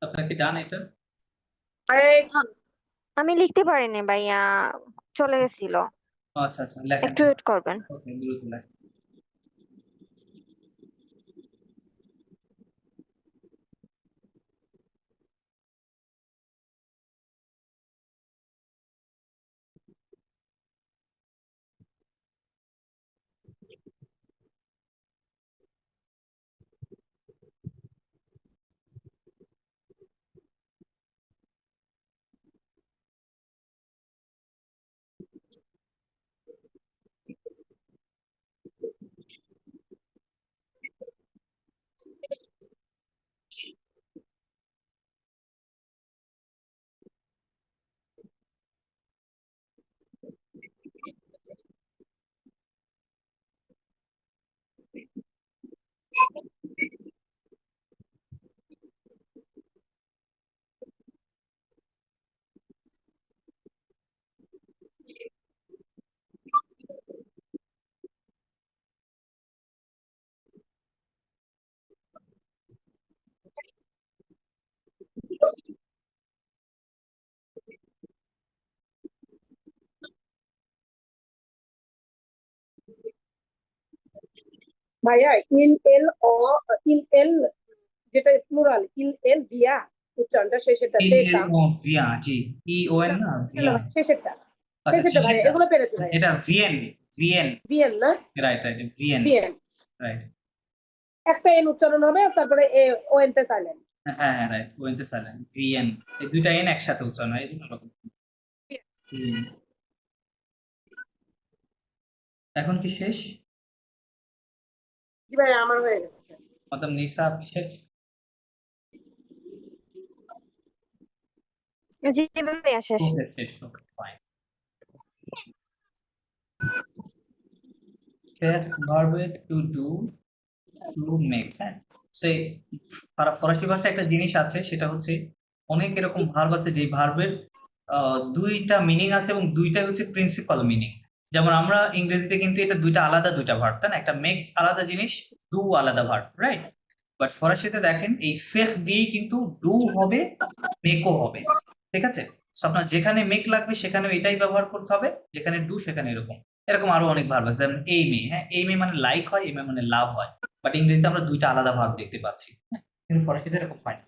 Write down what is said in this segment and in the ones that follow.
আপনার কি ডান এটা? এই, আমি লিখতে পারিনি ভাইয়া, চলে গেছিল। ও, আচ্ছা আচ্ছা, লেখেন। একটু ওয়েট করবেন। ওকে, দ্রুত লেখেন। ভাইয়া ইল এল অ ইল এল, যেটা প্লুরাল ইল এল ভিয়া, উচ্চারণটা শেষেরটা ই এল পেকা। ও ভিয়া, জি। ই ও এন না, না না ভিয়া। ভাই, শেষেরটা আচ্ছা, শেষেরটা ভাইয়া, শেষেরটা। এগুলো পেরেছে ভাইয়া। এটা ভিএন। ভিএন। ভিএন না, right right, VN. VN. Right. একটা এন উচ্চারণ হবে, তারপরে এ ও এন তে সাইলেন্ট। হ্যাঁ হ্যাঁ, রাইট, ওয়েন্ট সাইলেন্ট, ভিএন। এই দুইটা এন একসাথে উচ্চারণ হয়, এই জন্য এরকম। হুম। এখন কি শেষ? জি ভাইয়া, আমার হয়ে গেছে। মাদাম নিসা, আপনি শেষ? জি ভাইয়া, শেষ। ওকে, শেষ, okay, fine. Verb to do, to make, হ্যাঁ। সেই ফরাসি ভাষায় একটা জিনিস আছে, সেটা হচ্ছে অনেক এরকম ভার্ব আছে যে ভার্বের দুইটা মিনিং আছে এবং দুইটাই হচ্ছে প্রিন্সিপাল মিনিং। যেমন আমরা ইংরেজিতে কিন্তু এটা দুইটা আলাদা দুইটা ভার্ব, তাই না? একটা মেক আলাদা জিনিস, ডু আলাদা ভার্ব, রাইট? বাট ফরাসিতে দেখেন এই ফেক দিয়েই কিন্তু ডু হবে, মেকও হবে, ঠিক আছে? So আপনার যেখানে মেক লাগবে সেখানে এটাই ব্যবহার করতে হবে, যেখানে ডু সেখানে এরকম। এরকম আরো অনেক ভার্ব আছে, যেমন এই মে, হ্যাঁ, এই মে মানে লাইক হয়, এই মে মানে লাভ হয়। বাট ইংরেজিতে আমরা দুইটা আলাদা ভার্ব দেখতে পাচ্ছি, হ্যাঁ? কিন্তু ফরাসিতে এরকম হয় না।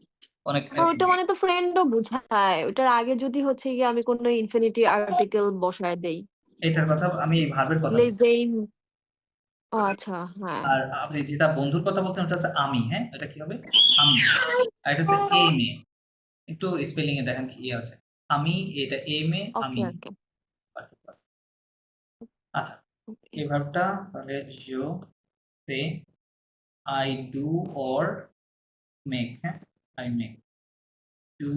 অনেক আর ওটা মানে তো ফ্রেন্ডও বোঝায়, ওটার আগে যদি হচ্ছে গিয়ে আমি কোনো ইনফিনিটি আর্টিকেল বসায় দেই। এটার কথা, আমি এই ভার্বের কথা বলছি। লেজেইম। ও আচ্ছা, হ্যাঁ। আর আপনি যেটা বন্ধুর কথা বলতেন ওটা হচ্ছে আমি, হ্যাঁ, এটা কি হবে? আমি। আর এটা হচ্ছে এই মে। একটু স্পেলিং এ দেখেন কি আছে। আমি, এটা এই মে, ওকে আমি। ওকে আচ্ছা, ওকে। এই ভার্বটা তাহলে জো সে, আই ডু অর মেক, হ্যাঁ, I make, do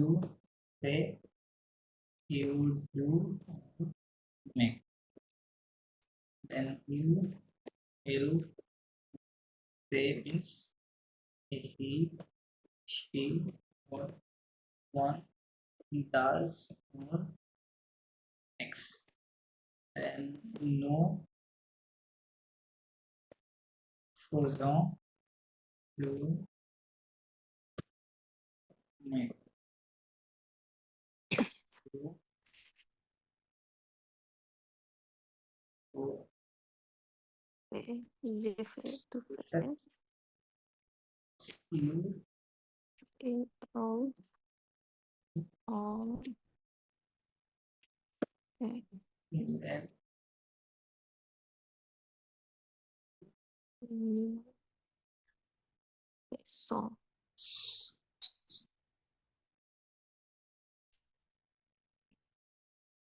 say, you do, make, then you will say means he, she, or one does or makes. Then no, faisant, you make. You go Refer to set friends you in all okay. and So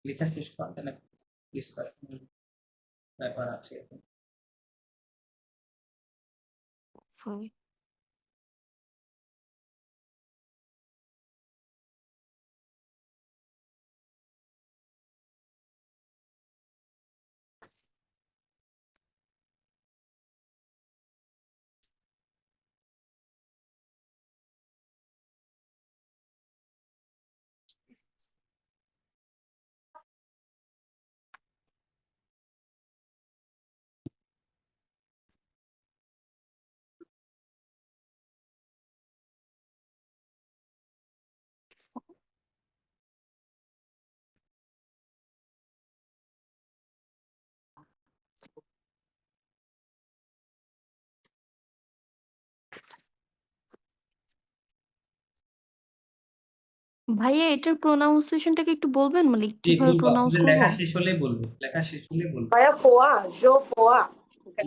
লেখা শেষ করতে না, please করে ব্যাপার আছে। fine. ভাইয়া এটার প্রোনাউন্সিয়েশনটাকে একটু বলবেন মানে জি কিভাবে বলবো, প্রোনাউন্স আপনাদের করব? লেখা শেষ হলেই বলবো, লেখা শেষ হলেই বলবো। ভাইয়া ফোয়া, জো ফোয়া।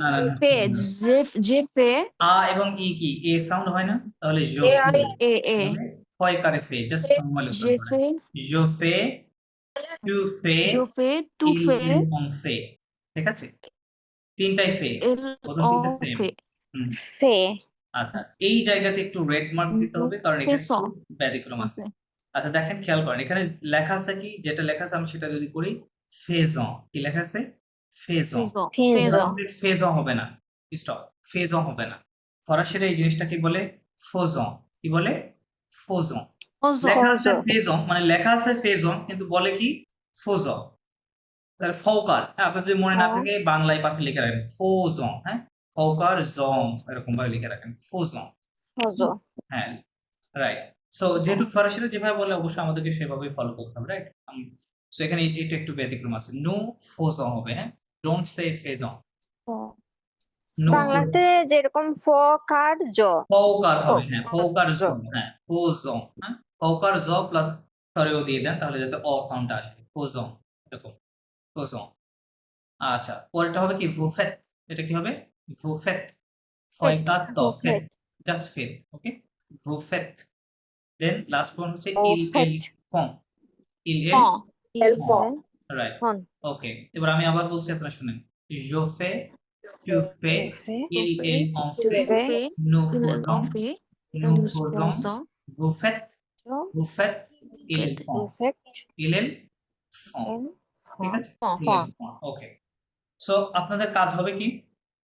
না না না, ফে, না। যে যে ফে, আ এবং ই কি এ সাউন্ড হয় না, তাহলে জো এ ফে, আই এ এ, তাহলে ফয় কারে ফে, জাস্ট এ নরমাল যে উচ্চারণ করেন। ফে, জো ফে, টু ফে, জো ফে, টু ইল ফে, এল অন ফে, ঠিক আছে, তিনটাই ফে, এল প্রথম অ তিনটা সেম। ফে, ফে আচ্ছা, এই জায়গাতে একটু রেড মার্ক দিতে হবে কারণ ফে এখানে স, একটু ব্যতিক্রম আছে। ওকে, আচ্ছা দেখেন, খেয়াল করেন এখানে লেখা আছে কি, যেটা লেখা আছে আমি সেটা যদি করি, ফেজন, কি লেখা আছে, ফেজন। ফেজ, ফেজ ফেজ, ফেজন হবে না, স্টপ, ফেজন হবে না। ফরাসিরা এই জিনিসটা কি বলে, ফোজন, কি বলে, ফোজন। অজ, লেখা ফজ আছে ফেজন, মানে লেখা আছে ফেজন কিন্তু বলে কি, ফোজন। তাহলে ফৌকার, হ্যাঁ, আপনার যদি মনে না থাকে বাংলায় পাশে লিখে রাখেন ফোজন, হ্যাঁ, ফৌকার জং এরকম ভাবে লিখে রাখেন ফোজন। ফজ হ্যাঁ, রাইট। সো যেহেতু ফরাসিরা যেভাবে বলে অবশ্যই আমাদেরকে সেভাবেই ফলো করতে হবে, রাইট। সো এখানে এটা একটু ব্যতিক্রম আছে, নো ফোজন হবে, হ্যাঁ, ডোন্ট সে ফেজন, নো বাংলাতে যেরকম ফ কার জ ফৌকার ফ হবে, হ্যাঁ, ফৌকার জ জ, হ্যাঁ, ফোজন, হ্যাঁ, ফৌকার জ প্লাস সরেও দিয়ে দেন তাহলে যাতে অ সাউন্ডটা আসে, ফোজন, এরকম, ফোজন। আচ্ছা, পরেরটা হবে কি, ভুফেত, এটা কি হবে, ভুফেত, ফেট, ফয়কাত ত, ফেত, ভুফেত জাস্ট ফেত, ওকে, ভুফেত। দেন লাস্ট ওয়ান হচ্ছে ও ইল এল ফেট ফং, ইল ফ, এল এল ফং, ফ। ইল রাইট। হন ওকে, এবার আমি আবার বলছি, আপনারা শুনেন, je fais, tu fais, ফে il ফে, elle en টু fait, ফে ফে, nous ইল এল অ faisons, ফে, nous লুস faisons, পজ, জ vous faites, ils ফেট, font, ভুফেট ils elles font, এল ঠিক ফন আছে, ils ফন elles font, ওকে। সো আপনাদের কাজ হবে কি,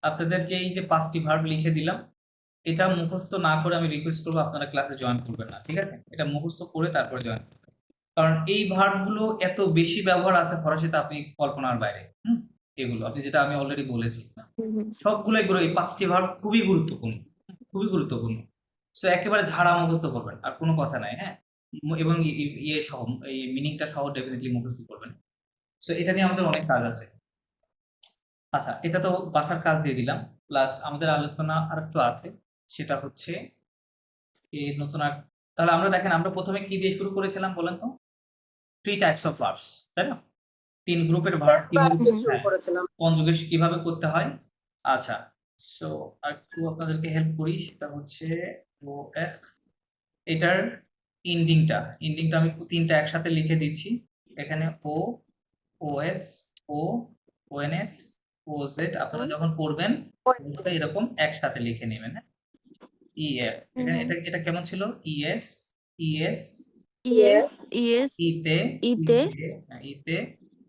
আপনাদের যে এই যে 5টি ভার্ব লিখে দিলাম, এটা মুখস্থ না করে আমি রিকোয়েস্ট করবো আপনারা ক্লাসে জয়েন করবেন না, ঠিক আছে, এটা মুখস্থ করে তারপরে জয়েন, কারণ এই ভার্বগুলো এত বেশি ব্যবহার আছে ফরাসিতে, আপনি কল্পনার বাইরে। এগুলো আপনি, যেটা আমি অলরেডি বলেছি, সবগুলো এগুলো, এই 5টি ভার্ব খুবই গুরুত্বপূর্ণ, খুবই গুরুত্বপূর্ণ। সো একেবারে ঝাড়া মুখস্থ করবেন, আর কোনো কথা নাই, হ্যাঁ, এবং ইয়ে সহ, এই মিনিংটা সহ ডেফিনেটলি মুখস্থ করবেন। সো এটা নিয়ে আমাদের অনেক কাজ আছে। আচ্ছা, এটা তো বাসার কাজ দিয়ে দিলাম, প্লাস আমাদের আলোচনা আরেকটু আছে, সেটা হচ্ছে এই নতুন আর, তাহলে আমরা দেখেন আমরা প্রথমে কি দিয়ে শুরু করেছিলাম বলেন তো, 3 টাইপস অফ ভার্বস, তাই না, 3 গ্রুপের ভার্ব কিভাবে, শুরু হ্যাঁ, করেছিলাম। কনজুগেশন কিভাবে করতে হয়। আচ্ছা, সো একটু আপনাদেরকে হেল্প করি, সেটা হচ্ছে ও এফ, এটার ইন্ডিংটা আমি 3টা একসাথে লিখে দিচ্ছি, এখানে ও, ও এস, ও, ওএনএস, ও জেড, আপনারা যখন পড়বেন অবশ্যই এরকম একসাথে লিখে নেবেন, হ্যাঁ, ইএফ, এখানে এটা কেমন ছিল, ইএস, ইএস, ইএস, ইএস, ইতে, ইতে, ইতে,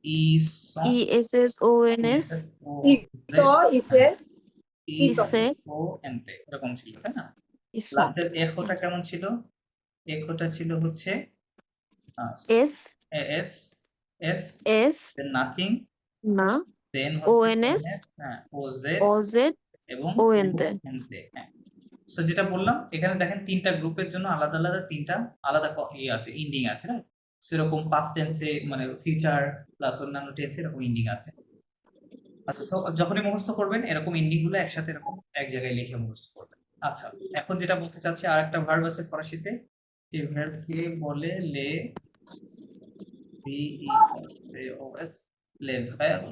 ইস, ইএসএস, ওএনএস, ও ইস, ইসে, ইসে, ও এনতে, এরকম ছিল, তাই না। ইস, লাস্টের এখোটা কেমন ছিল, এখোটা ছিল হচ্ছে এস, এস, এস, এস, দেন নাথিং, না, দেন হচ্ছে ওএনএস, হ্যাঁ, ও জেড ওজেড, এবং ওএনতে। এনতে, হ্যাঁ। সো যেটা বললাম, এখানে দেখেন 3টা গ্রুপের জন্য আলাদা আলাদা 3টা আলাদা ইয়ে আছে, ইন্ডিং আছে, রাইট। সেরকম পাস্ট টেন্সে মানে ফিউচার প্লাস অন্যান্য টেন্সে এরকম ইন্ডিং আছে। আচ্ছা, সো যখনই মুখস্থ করবেন এরকম ইন্ডিং গুলো একসাথে এরকম এক জায়গায় লিখে মুখস্থ করবেন। আচ্ছা, এখন যেটা বলতে চাচ্ছি, আরেকটা ভার্ব আছে ফরাসিতে, এই ভার্বকে বলে লে VERBs, লে ভার্ব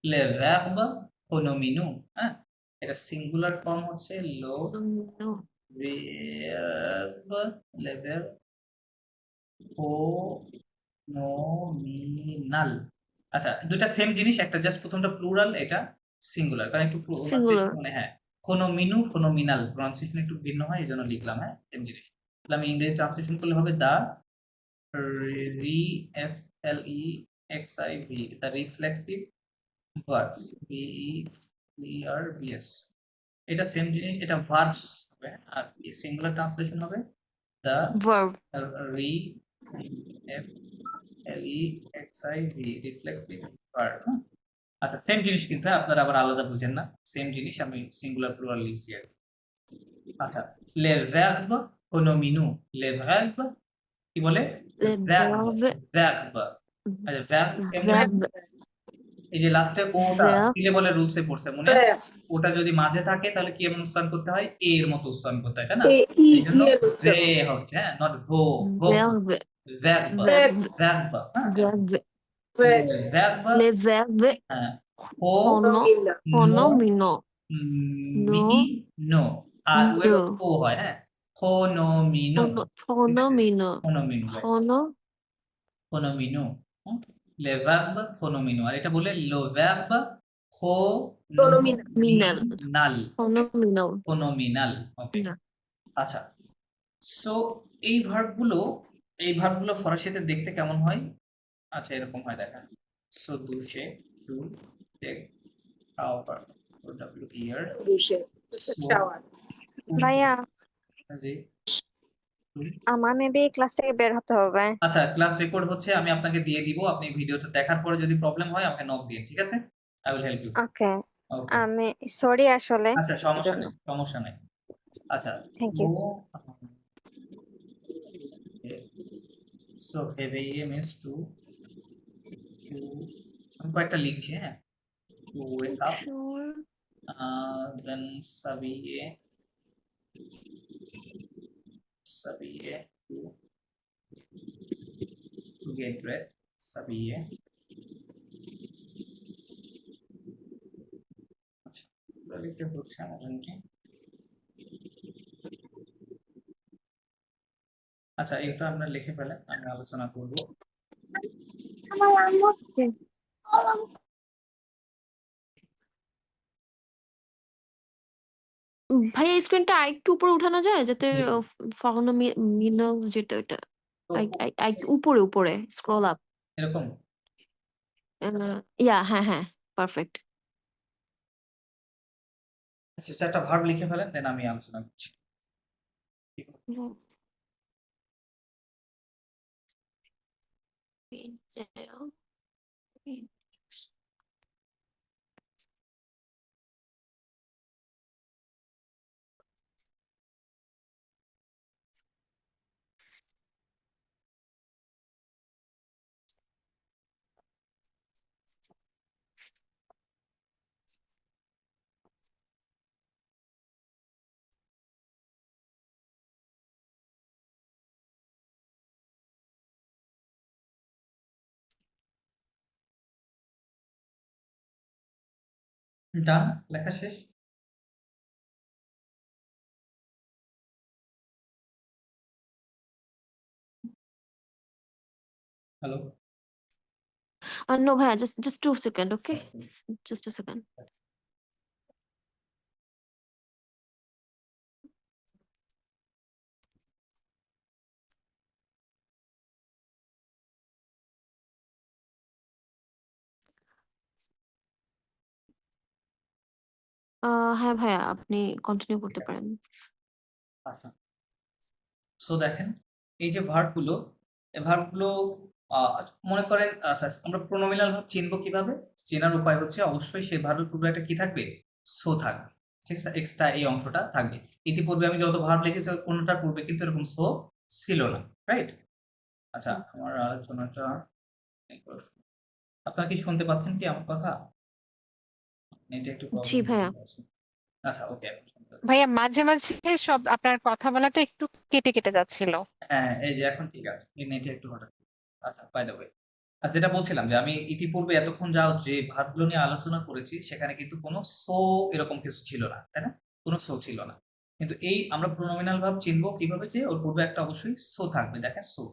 লে ভার্ব প্রোনোমিনু, হ্যাঁ, এটা সিঙ্গুলার ফর্ম হচ্ছে লো verb, le verb pronominal। আচ্ছা, দুইটা সেম জিনিস, একটা জাস্ট প্রথমটা প্লুরাল, এটা সিঙ্গুলার, কারণ একটু সিঙ্গুলার, মানে হ্যাঁ, ফোনোমিনু, ফোনোমিনাল প্রনাউন্সিয়েশন একটু ভিন্ন হয়, এই জন্য লিখলাম, হ্যাঁ, সেম জিনিস। তাহলে আমি ইংরেজি ট্রান্সলেশন করলে হবে দা REFLEXIV, the reflective verbs, VERBS, এটা সেম জিনিস, এটা ভার্বস হবে, আর সিঙ্গুলার ট্রান্সলেশন হবে the verb, REFLEXIV, reflective verb. আচ্ছা, সেম জিনিস কিন্তু, হ্যাঁ, আপনারা আবার আলাদা বুঝেন না, সেম জিনিস, আমি সিঙ্গুলার প্লুরাল লিখছি আর কি। আচ্ছা, লে ভার্ব প্রোনোমিনু, লে ভার্ব কি বলে, le ভার্ব, verbe, ভার্ব, আচ্ছা, ভার্ব কেমনে, verbe, এই যে লাস্টে ওটা verb, সিলেবলের রুলসে পড়ছে মনে আছে? verb, ওটা যদি মাঝে থাকে তাহলে কি এমন উচ্চারণ করতে হয়? এ এর মতো উচ্চারণ করতে হয়, তাই না? এ ই এই জন্য ই এর উচ্চারণ ভে হচ্ছে, হ্যাঁ, নট ভো, ভো verb, verb, verb, verb, হ্যাঁ, verb, verb, verb, le verb, হ্যাঁ, হো, phono, phenomenal, নো, phonomino, মিনি, no, নো, আর ওয়ের no, ও হয়, হ্যাঁ, ফোনোমিনো, phonomino, ফোনোমিনো, phono, ফোনোমিনো, le verbe ফোনোমিনো, আর এটা বলে লো verb phenomenal, minal, ফোনোমিনাল, phenomenal, ফোনোমিনাল, ওকে। না, আচ্ছা, সো এই ভার্বগুলো ফরাসিতে দেখতে কেমন হয়? আচ্ছা, এরকম হয়, দেখা। So douche, to, take, shower, W ইয়ার, douche, সো shower, ভাইয়া জি। আমার মেবি ক্লাস থেকে বের হতে হবে। আচ্ছা, ক্লাস রেকর্ড হচ্ছে, আমি আপনাকে দিয়ে দিব। আপনি ভিডিওটা দেখার পরে যদি প্রবলেম হয় আমাকে নক দিন, ঠিক আছে? I will help you. Okay, okay, আমি সরি আসলে আচ্ছা, এর সমস্যা জন্য। নেই, সমস্যা নেই। আচ্ছা, থ্যাংক ইউ। সো ফেভরিয়ে মিন্স টু, আমি কয়েকটা লিখছি, হ্যাঁ। To wake up, sure, then সাবিয়ে, সাবিয়ে, টু গেট রেড, সাবিয়ে। আচ্ছা, লিখতে হচ্ছে আমাদেরকে। আচ্ছা, এটা আমরা লিখে ফেলেন, আমি আলোচনা করব। ভাইয়া স্ক্রিনটা আরেকটু উপরে উঠানো যায় যাতে জি। ফনোমিনো যেটা ওটা তো আরেকটু উপরে উপরে স্ক্রল আপ এরকম, ইয়া হ্যাঁ হ্যাঁ পারফেক্ট আচ্ছা, চারটা ভার্ব লিখে ফেলেন, দেন আমি আলোচনা করছি। ডান, লেখা শেষ। হ্যালো, no ভাইয়া just 2 second okay just a second হ্যাঁ ভাইয়া আপনি কন্টিনিউ করতে পারেন আচ্ছা, সো দেখেন, এই যে ভার্বগুলো, এই ভার্বগুলো মনে করেন, আচ্ছা, আমরা প্রোনোমিনাল ভার্ব চিনবো কিভাবে? চেনার উপায় হচ্ছে অবশ্যই সেই ভার্বের পূর্বে একটা কি থাকবে? সো থাকবে, ঠিক আছে? এক্সট্রা এই অংশটা থাকবে। ইতিপূর্বে আমি যত ভার্ব লিখেছি কোনটার পূর্বে কিন্তু এরকম সো ছিল না, রাইট? আচ্ছা, আমার আলোচনাটা আপনারা কি শুনতে পাচ্ছেন কি আমার কথা? নেটে একটু জি প্রবলেম ভাইয়া আছে। আচ্ছা, ওকে, এখন শুনতে পাচ্ছি। ভাইয়া মাঝে মাঝে সব আপনার কথা বলাটা একটু কেটে কেটে যাচ্ছিল। হ্যাঁ, এই যে এখন ঠিক আছে। এই নেটে একটু হঠাৎ, আচ্ছা, বাই দ্য ওয়ে। আচ্ছা, যেটা বলছিলাম যে আমি ইতিপূর্বে এতক্ষণ যে ভার্বগুলো নিয়ে আলোচনা করেছি সেখানে কিন্তু কোনো সো এরকম কিছু ছিল না, তাই না? কোনো সো ছিল না। কিন্তু এই আমরা প্রোনোমিনাল ভার্ব চিনবো কিভাবে? যে ওর পূর্বে একটা অবশ্যই সো থাকবে, দেখেন, সো।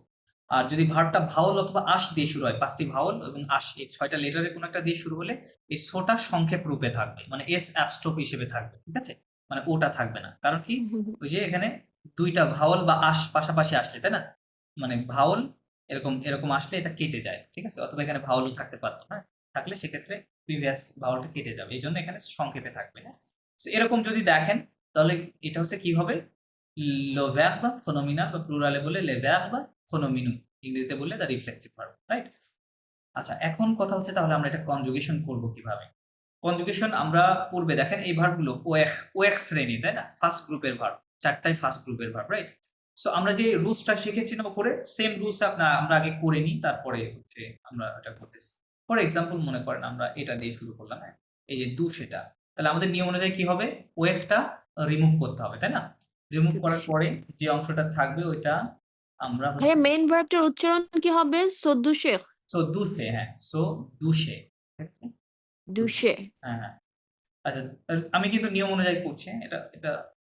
আর যদি ভার্বটা ভাওয়াল অথবা আশ দিয়ে শুরু হয়, ৫ টি ভাওয়াল এবং আশ, এই ৬ টা লেটারের কোনো একটা দিয়ে শুরু হলে এই সোটা সংক্ষেপ রূপে থাকবে। মানে এস অ্যাপস্ট্রোফ হিসেবে থাকবে, ঠিক আছে? মানে ওটা থাকবে না। কারণ কি? ওই যে এখানে ২ টা ভাওয়াল বা আশ পাশাপাশি আসলে, তাই না? মানে ভাওয়াল এরকম আসলে এটা কেটে যায়, ঠিক আছে? অথবা এখানে ভাওয়ালও থাকতে পারতো, হ্যাঁ? থাকলে সেক্ষেত্রে প্রিভিয়াস ভাওয়ালটা কেটে যাবে। এইজন্য এখানে সংক্ষেপে থাকবে, হ্যাঁ? সো এরকম যদি দেখেন তাহলে এটা হচ্ছে কি হবে? লো ভার্ব ফনোমিনা, বা প্লুরালে বলে লে ভার্ব ফনোমিনু, ইংরেজিতে বললে দ্য রিফ্লেক্সিভ ভার্ব, রাইট? আচ্ছা, এখন কথা হচ্ছে তাহলে আমরা এটা কনজুগেশন করব কিভাবে? কনজুগেশন আমরা পূর্বে দেখেন এই ভার্বগুলো ওএক শ্রেণীর, তাই না? ফার্স্ট গ্রুপের ভার্ব, ৪ টাই ফার্স্ট গ্রুপের ভার্ব, রাইট? সো আমরা যে রুলসটা শিখেছি না উপরে, সেম রুলস আমরা আগে করে নিই, তারপরে হচ্ছে আমরা এটা করতেছি। ফর এক্সাম্পল মনে করেন আমরা এটা দিয়ে শুরু করলাম, হ্যাঁ, এই যে দু সেটা, তাহলে আমাদের নিয়ম অনুযায়ী কি হবে, ওয়েকটা রিমুভ করতে হবে, তাই না? রিমুভ করার পরে যে অংশটা থাকবে ওইটা আমরা ভাইয়া মেইন ভার্বটার উচ্চারণ কি হবে? সদ্দুশে, সো দুশে, হ্যাঁ, সো দুশে, দুশে। হ্যাঁ হ্যাঁ। আচ্ছা, আমি কিন্তু নিয়ম অনুযায়ী করছি, এটা এটা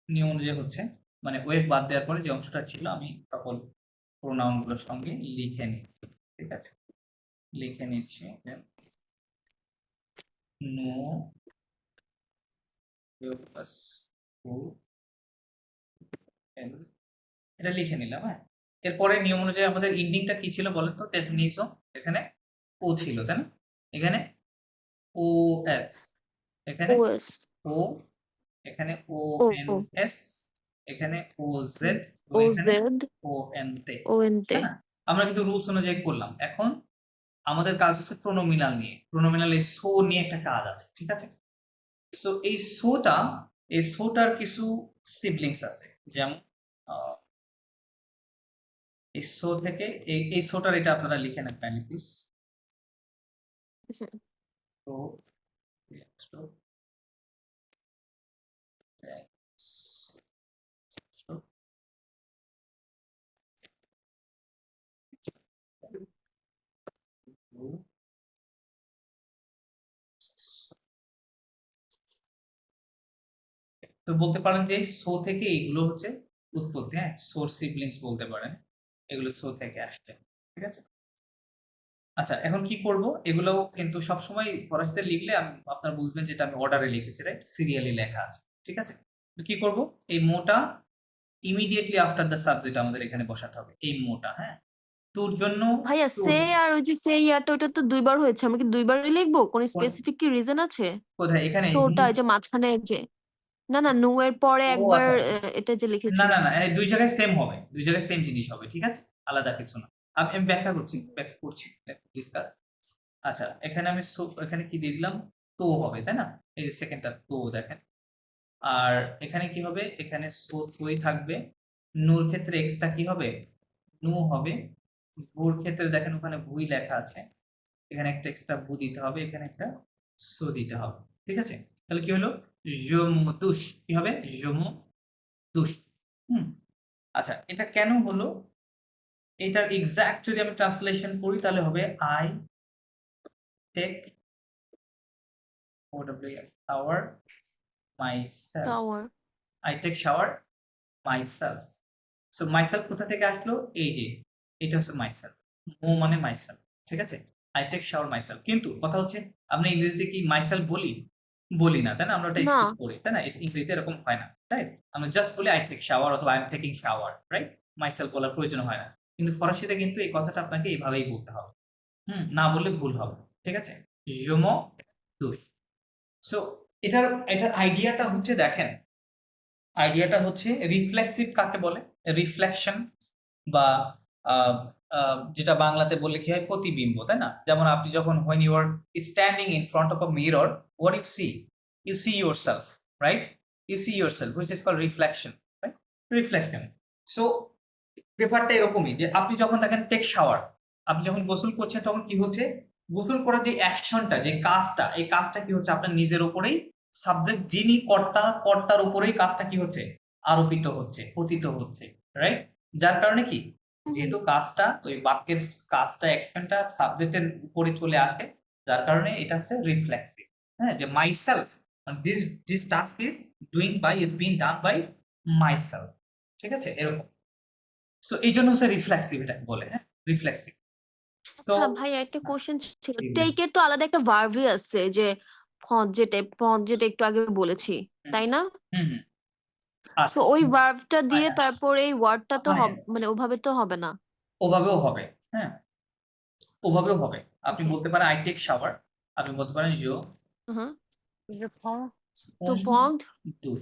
নিয়ম অনুযায়ী হচ্ছে, মানে ওয়েভ বাদ দেওয়ার পরে যে অংশটা ছিল আমি সকল প্রোনাউন গুলোর সঙ্গে লিখে নিই, ঠিক আছে? লিখে নিচ্ছি, নো প্লাস ও এল, এটা লিখে নিলাম, হ্যাঁ। এরপরে নিয়ম অনুযায়ী আমাদের ইন্ডিংটা কি ছিল বলেন তো? ডেফিনিশন এখানে ও ছিল, তাই না? এখানে ও এস, এখানে ওএস, ও, এখানে ও ও এন ও এস, এখানে ও জেড, ও এখানে জেড ও এন তে, ও এন তে। তাই না? আমরা কিন্তু রুলস অনুযায়ী করলাম। এখন আমাদের কাজ হচ্ছে প্রোনোমিনাল নিয়ে, প্রোনোমিনাল এই সো নিয়ে একটা কাজ আছে, ঠিক আছে? সো এই সোটার কিছু সিবলিংস আছে, যেমন এই সো থেকে এই সোটার এটা আপনারা লিখে নেন কাইন্ডলি প্লিজ। তো তো বলতে পারেন যে সো থেকে এইগুলো হচ্ছে উৎপত্তি, হ্যাঁ, সোর সিবলিংস বলতে পারেন, এগুলো সো থেকে আসছে, ঠিক আছে? আচ্ছা, এখন কি করব, এগুলো কিন্তু সবসময় ফরাসিতে লিখলে আপনারা বুঝবেন যেটা আমি অর্ডারে লিখেছি, রাইট? সিরিয়ালি লেখা আছে, ঠিক আছে? তো কি করব, এই মোটা ইমিডিয়েটলি আফটার দ্য সাবজেক্ট আমাদের এখানে বসাতে হবে, এই মোটা, হ্যাঁ। তোর জন্য ভাইয়া তোর, সে আর ওই যে সে ইয়ারটা ওটা তো দুইবার হয়েছে, আমি কি দুইবারই লিখবো? কোন কোন- স্পেসিফিক কি রিজন আছে? কোথায় এখানে সোটা এই যে মাঝখানে যে, না না নু এর পরে ও একবার আচ্ছা আচ্ছা। এটা যে লিখেছি। না না না, এই দুই জায়গায় সেম হবে, দুই জায়গায় সেম জিনিস হবে, ঠিক আছে? আলাদা কিছু না। আমি ব্যাখ্যা করছি ডিসকাস। আচ্ছা, এখানে আমি এখানে কি দিয়ে দিলাম, তো হবে, তাই না? এই যে সেকেন্ডটা তো দেখেন। আর এখানে কি হবে, এখানে সোই থাকবে, নূর ক্ষেত্রে এক্সটা কি হবে, নু হবে। ভুর ক্ষেত্রে দেখেন ওখানে ভুই লেখা আছে, এখানে একটা এক্সট্রা ভু দিতে হবে, এখানে একটা সো দিতে হবে, ঠিক আছে? তাহলে কি হলো, যমদুস, কি হবে, যমদুস। হুম। আচ্ছা, এটা কেন হলো, এটার এক্সাক্ট যদি আমি ট্রান্সলেশন করি তাহলে হবে I take shower myself, tower. I take shower myself. So myself কোথা থেকে আসলো, এই যে এটা হচ্ছে মাইসেলফ, মো মানে মাইসেলফ, ঠিক আছে? I take shower myself. কিন্তু কথা হচ্ছে আমরা ইংরেজিতে কি মাইসেলফ বলি না, তাই না? আমরা ওটা না স্কিপ করি, তাই না? ইংরেজিতে এরকম হয় না, রাইট? আমরা জাস্ট বলি আই টেক শাওয়ার অথবা I am taking shower, right? Myself বলার প্রয়োজন হয় না। কিন্তু ফরাসিতে কিন্তু এই কথাটা আপনাকে এইভাবেই বলতে হবে, না বললে ভুল হবে, ঠিক আছে? ইয়োমো দুই। সো এটার আইডিয়াটা হচ্ছে, দেখেন, আইডিয়াটা হচ্ছে রিফ্লেক্সিভ কাকে বলে, রিফ্লেকশন বা আহ, যেটা বাংলাতে বললে কি হয়, প্রতিবিম্ব, তাই না? যেমন আপনি যখন when you are standing in front of a mirror, what you see yourself, right? You see yourself, which is called reflection, right? Reflection. So ব্যাপারটা এরকমই যে আপনি যখন দেখেন টেক শাওয়ার, আপনি যখন গোসল করছেন তখন কি হচ্ছে, গোসল করার যে অ্যাকশনটা, যে কাজটা, এই কাজটা কি হচ্ছে আপনার নিজের উপরেই, সাবজেক্ট যিনি কর্তার উপরেই কাজটা কি হচ্ছে, আরোপিত হচ্ছে, পতিত হচ্ছে, রাইট? যার কারণে কি, যেহেতু কাজটা ওই বাক্যের কাজটা, অ্যাকশনটা সাবজেক্টের উপরে চলে আসে, যার কারণে এটা হচ্ছে রিফ্লেক্টিভ, হ্যাঁ, যে myself, this task is being done by myself, ঠিক আছে? এরকম। সো এই জন্য হচ্ছে রিফ্লেক্সিভ, এটা বলে, হ্যাঁ, রিফ্লেক্সিভ। তো আচ্ছা ভাইয়া একটা কোশ্চেন ছিল, জি, জি। টেকের তো আলাদা একটা ভার্বই আছে যে ফঞ্জেটে একটু আগে বলেছি, তাই না? হুম হুম, আচ্ছা, তো ওই ভার্বটা দিয়ে হ্যাঁ, তারপর এই ওয়ার্ডটা তো হ্যাঁ, মানে ওভাবে তো হবে না। ওভাবেও হবে, হ্যাঁ, ওভাবেও হবে। আপনি ওকে। বলতে পারেন আই টেক শাওয়ার, আপনি বলতে পারেন হ্যাঁ, Je prends তো কোন পন্ড দুই,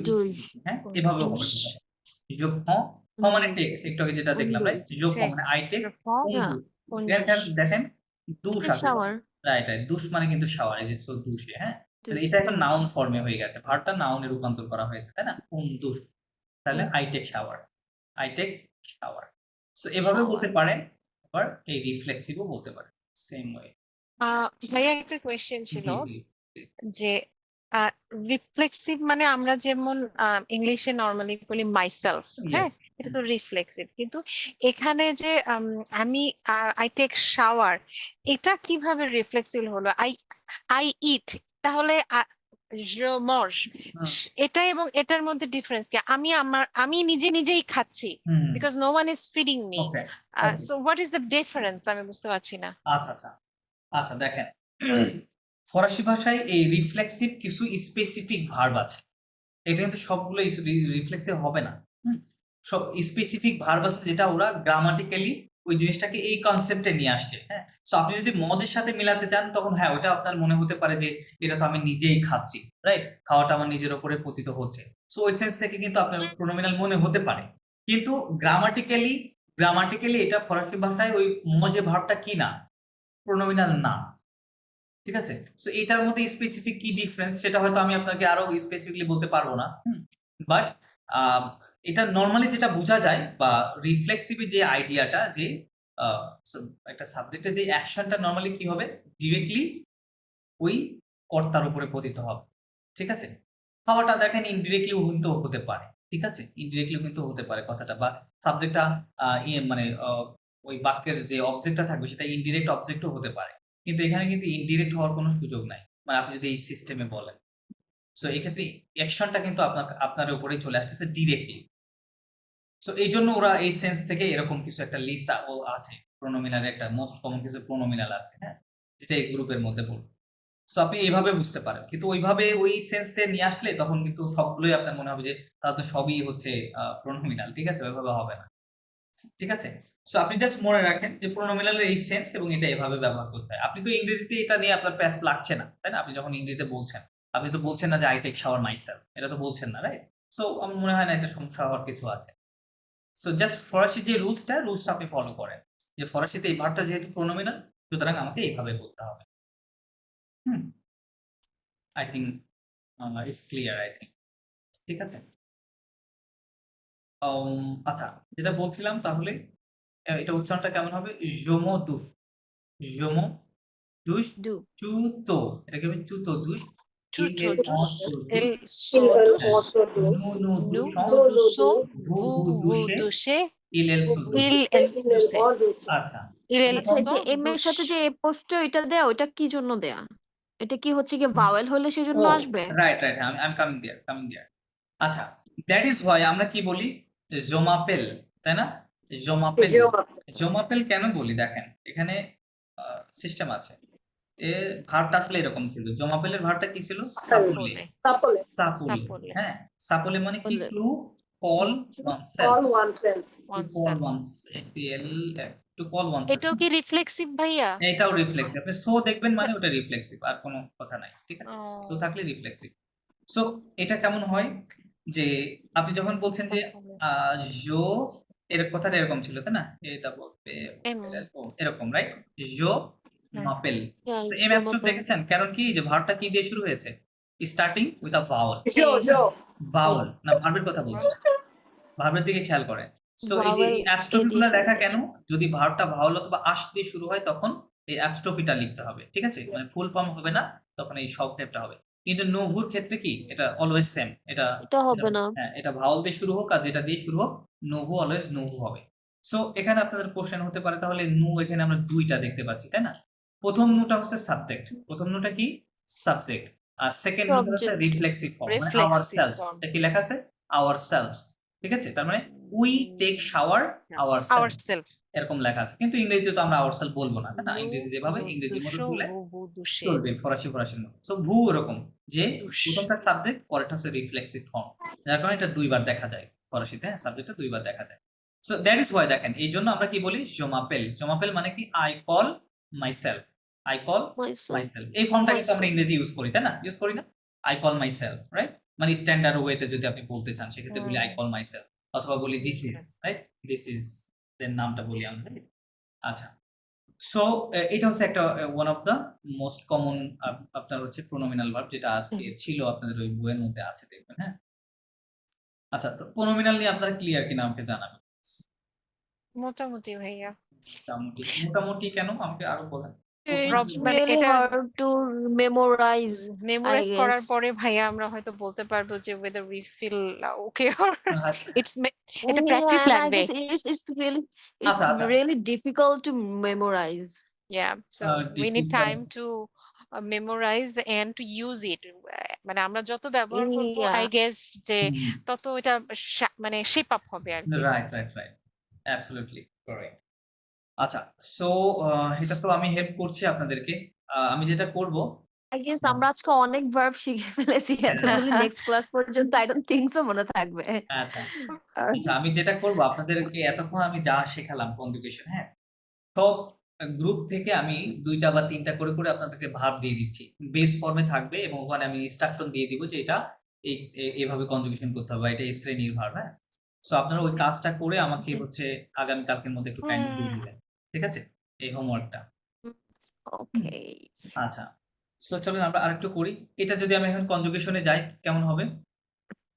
দুই হ্যাঁ, এভাবেও হবে। যোগ মানে টেক, একটু আগে যেটা দেখলাম, রাইট? যোগ take, মানে আই টেক je prends কোন হ্যাঁ, দুষ, une দেখেন douche. দেখেন দুষ আছে, শাওয়ার রাইট রাইট, দুষ মানে কিন্তু শাওয়ার, এই যে সো দুষে, হ্যাঁ। তাহলে এটা একটা নাউন ফর্মে হয়ে গেছে, ভার্বটা নাউনে রূপান্তর করা হয়েছে, তাই না? কোন দুষ, তাহলে I take shower, I take shower. So এভাবে বলতে শাওয়ার। পারেন, আবার এই রিফ্লেক্সিভও বলতে পারেন, সেম ওয়ে। ভাইয়া একটা কোয়েশ্চেন ছিল জি জি যে রিফ্লেক্সিভ মানে আমরা যেমন ইংলিশে নর্মালি বলি মাইসেলফ, ইয়েস হ্যাঁ, এটা তো রিফ্লেক্সিভ, কিন্তু এখানে যে আমি আই টেক শাওয়ার, এটা কিভাবে রিফ্লেক্সিভ হলো? আই আই ইট, তাহলে je mange, এটা এবং এটার মধ্যে ডিফারেন্স কি? আমি নিজে নিজেই খাচ্ছি, hmm because no one is feeding me, okay so what is the difference? আমি বুঝতে পারছি না। আচ্ছা আচ্ছা আচ্ছা দেখেন ফরাসি ভাষায় এই রিফ্লেক্সিভ কিছু স্পেসিফিক ভার্ব আছে। এটা কিন্তু সবগুলো রিফ্লেক্সিভ হবে না। সব স্পেসিফিক ভার্ব আছে যেটা ওরা গ্রামাটিক্যালি ওই জিনিসটাকে এই কনসেপ্টে নিয়ে আসছে। হ্যাঁ, সো আপনি যদি মদের সাথে মিলাতে চান তখন হ্যাঁ ওটা আপনার মনে হতে পারে যে এটা তো আমি নিজেই খাচ্ছি, রাইট, খাওয়াটা আমার নিজের উপরে পতিত হচ্ছে। সো ওই সেন্স থেকে কিন্তু আপনার প্রোনোমিনাল মনে হতে পারে, কিন্তু গ্রামাটিক্যালি এটা ফরাসি ভাষায় ওই যে ভার্বটা কি না, প্রোনোমিনাল না। ঠিক আছে, সো এটার মধ্যে স্পেসিফিক কি ডিফারেন্স সেটা হয়তো আমি আপনাকে আরো স্পেসিফিকলি বলতে পারবো না, বাট এটা নর্মালি যেটা বোঝা যায় বা রিফ্লেক্সিভ যে আইডিয়াটা যে একটা সাবজেক্টে যে অ্যাকশনটা নর্মালি কি হবে, ডিরেক্টলি ওই কর্তার উপরে পতিত হবে। ঠিক আছে, খাওয়াটা দেখেন ইনডিরেক্টলি কিন্তু হতে পারে, ঠিক আছে, ইনডিরেক্টলি কিন্তু হতে পারে কথাটা, বা সাবজেক্টটা মানে ওই বাক্যের যে অবজেক্টটা থাকবে সেটা ইনডিরেক্ট অবজেক্টও হতে পারে, কিন্তু এখানে কিন্তু ইনডিরেক্ট হওয়ার কোনো সুযোগ নাই, মানে আপনি যদি এই সিস্টেমে বলেন। সো এই ক্ষেত্রে অ্যাকশনটা কিন্তু আপনার উপরেই চলে আসতেছে ডিরেক্টলি। সো এই জন্য ওরা এই সেন্স থেকে এরকম কিছু একটা লিস্ট আছে, প্রোনোমিনালের একটা মোস্ট কমন কিছু প্রোনোমিনাল আছে, হ্যাঁ, যেটা এই গ্রুপের মধ্যে পড়বে। সো আপনি এইভাবে বুঝতে পারেন, কিন্তু ওইভাবে ওই সেন্সে নিয়ে আসলে তখন কিন্তু সবগুলোই আপনার মনে হবে যে তাহলে তো সবই হচ্ছে প্রোনোমিনাল। ঠিক আছে, ওইভাবে হবে না। ঠিক আছে, সো আপনি জাস্ট মনে রাখেন যে প্রোনোমিনালের এই সেন্স এবং এটা এভাবে ব্যবহার করতে হয়। আপনি তো ইংরেজিতে এটা নিয়ে আপনার প্যাচ লাগছে না, তাই না? আপনি যখন ইংরেজিতে বলছেন আপনি তো বলছেন না যে আই টেক শাওয়ার মাইসেলফ, এটা তো বলছেন না, রাইট? সো আমার মনে হয় না এটা সমস্যা হওয়ার কিছু আছে। সো জাস্ট ফরাসি যে রুলসটা আপনি ফলো করেন, যে ফরাসিতে এই ভার্বটা যেহেতু প্রোনোমিনাল সুতরাং আমাকে এইভাবে বলতে হবে। Hmm, I think it's clear, I think. ঠিক আছে, আচ্ছা, যেটা বলছিলাম তাহলে এটা উচ্চারণটা কেমন হবে? জোমো দু, জোমো দুস ডু চুতো, এটা কি হবে? চুতো দুস ইল Tudo, এল dos, অস দু, el, Il sodos, oso dus, নু নু nu, দুসং nu, do, so, ভু vu, ভু vu, দুসে do, she, ill L bu সুদু। bu il, duse, el, il do, el se, o duse. আচ্ছা, il, el, আচ্ছা, এই so, যে এম এর সাথে যে dos, পোস্ট এটা দেয়া ওটা কি জন্য দেয়া? এটা কি হচ্ছে কি ভাওয়েল হলে সেজন্য ও আসবে? Right right, I am coming there. আচ্ছা, দ্যাট ইজ হোয়াই আমরা কি বলি জোমাপেল, তাই না? জোমাপেল, Je জোমাপেল কেন বলি দেখেন, এখানে সিস্টেম আছে। এ ভার্বটা আসলে এরকম ছিল, জমাপেলের ভার্বটা কি ছিল? সাপুলে, sapole, sapole, সাপুলে, sapole, হ্যাঁ, সাপুলে মানে কি? বলে to call oneself, all oneself. To call oneself. Ones, এসিএল, টু কল ওয়ানসেলফ। এটাও কি রিফ্লেক্সিভ ভাইয়া? এটাও রিফ্লেক্সিভ, আপনি সো দেখবেন আচ্ছা, মানে ওটা রিফ্লেক্সিভ, আর কোনো কথা নাই। ঠিক আছে, সো ও, থাকলে রিফ্লেক্সিভ। সো এটা কেমন হয় যে আপনি যখন বলছেন যে sapole, জো, এর কথাটা এরকম ছিল তাই না, এটা বলতে em, এরকম, রাইট? জো হ্যাঁ, মাপেল। হ্যাঁ, তো এম অ্যাবসর্ব জমাপেল। দেখেছেন কারণ কি, যে ভার্বটা কি দিয়ে শুরু হয়েছে? Starting with a Bhawal. Jo, Bhawal না ভার্বের কথা বলছি, ভার্বের দিকে খেয়াল করেন। সো এই যে ভাওয়েল এই এ অ্যাপস্ট্রোফি দিয়ে গুলো শুরু লেখা কেন? হয়েছে। যদি ভার্বটা ভাওয়াল অথবা আশ দিয়ে শুরু হয় তখন এই অ্যাপস্ট্রোফিটা লিখতে হবে। ঠিক আছে, মানে ফুল ফর্ম হবে না, তখন এই সংক্ষেপটা হবে। কিন্তু নোভুর ক্ষেত্রে কি এটা অলওয়েজ সেম, এটা এটা হবে না। হ্যাঁ, এটা ভাওয়াল দিয়ে শুরু হোক আর যেটা দিয়ে শুরু হোক, নোভু অলওয়েজ নোভু হবে। সো এখানে আপনাদের কোশ্চেন হতে পারে তাহলে নু এখানে আমরা দুইটা দেখতে পাচ্ছি তাই না? প্রথম নুটা হচ্ছে সাবজেক্ট, প্রথম নুটা কি? সাবজেক্ট, আর সেকেন্ড নুটা হচ্ছে Subject. রিফ্লেক্সিভ ফর্ম, মানে আওয়ার reflexive সেলফস। form, এটা কি লেখা আছে? Our selves. ঠিক আছে, তার মানে we take shower our self, ourself, এরকম লেখা আছে, কিন্তু ইংরেজিতে তো আমরা আওয়ার সেলফ বলবো না, তাই না? nu, ইংরেজি যেভাবে nu, ইংরেজির মতো dusho, বললে vu, vu, dushe, চলবে, ফরাসির মতো। সো ভু এরকম যে dush, প্রথমটা সাবজেক্ট, পরেরটা হচ্ছে রিফ্লেক্সিভ ফর্ম, যার কারণে এটা দুইবার দেখা যায় ফরাসিতে, হ্যাঁ, সাবজেক্টটা দুইবার দেখা যায়। সো দ্যাট ইজ ওয়াই দেখেন, এই জন্য আমরা কি বলি? জমাপেল। জমাপেল মানে কি? I call myself, I call Myself. Myself. এই ফর্মটা কিন্তু আমরা Myself. ইংরেজি ইউজ করি তাই না? ইউজ করি না? I call myself, right? মানে স্ট্যান্ডার্ড ওয়েতে যদি আপনি বলতে চান সেক্ষেত্রে বলি আই কল মাইসেলফ, অথবা বলি this is, right? This is এর নামটা বলি আমরা। আচ্ছা, সো এটা হচ্ছে একটা one of the most common আপনার হচ্ছে প্রোনোমিনাল ভার্ব, যেটা আজকে ছিল আপনাদের ওই বইয়ের মধ্যে আছে দেখবেন, হ্যাঁ। আচ্ছা, তো প্রোনোমিনাল নিয়ে আপনারা ক্লিয়ার কিনা আমাকে জানাবেন। মোটামুটি ভাইয়া। মোটামুটি, মোটামুটি কেন আমাকে আরো বলেন। It's মানে really এটা hard to memorize, I memorize করার guess. পরে ভাইয়া আমরা হয়তো বলতে পারবো যে whether we feel okay or আচ্ছা it's এটা প্র্যাকটিস Yeah, and I লাগবে guess it's আচ্ছা আচ্ছা really difficult to memorize. yeah so we need difficult time to memorize and to use it মানে আমরা যত ব্যবহার করব I Yeah. guess যে তত এটা মানে শেপ আপ হবে আর কি right right right absolutely correct আচ্ছা সো এটা তো আমি হেল্প করছি আপনাদেরকে আমি যেটা করব I guess আমরা আজকে অনেক verb শিখে ফেলেছি এতগুলি নেক্সট ক্লাস পর্যন্ত I don't think so মনে থাকবে। আচ্ছা আচ্ছা আমি যেটা করব আপনাদেরকে এতক্ষণ আমি যা শেখালাম কনজুগেশন হ্যাঁ সব গ্রুপ থেকে আমি 2টা বা 3টা করে করে আপনাদেরকে ভার্ব দিয়ে দিচ্ছি বেস ফর্মে থাকবে এবং ওখানে আমি ইনস্ট্রাকশন দিয়ে দিব যে এটা এইভাবে কনজুগেশন করতে হবে এটা এই শ্রেণীর ভার্ব হ্যাঁ সো আপনারা ওই কাজটা করে আমাকে Okay. হচ্ছে আগামী কালকের মধ্যে একটু টাইম দিয়ে দিবেন ঠিক আছে এই হোমওয়ার্কটা Okay. আচ্ছা সো চলুন আমরা আরেকটু করি এটা যদি আমি এখন কনজুগেশনে যাই কেমন হবে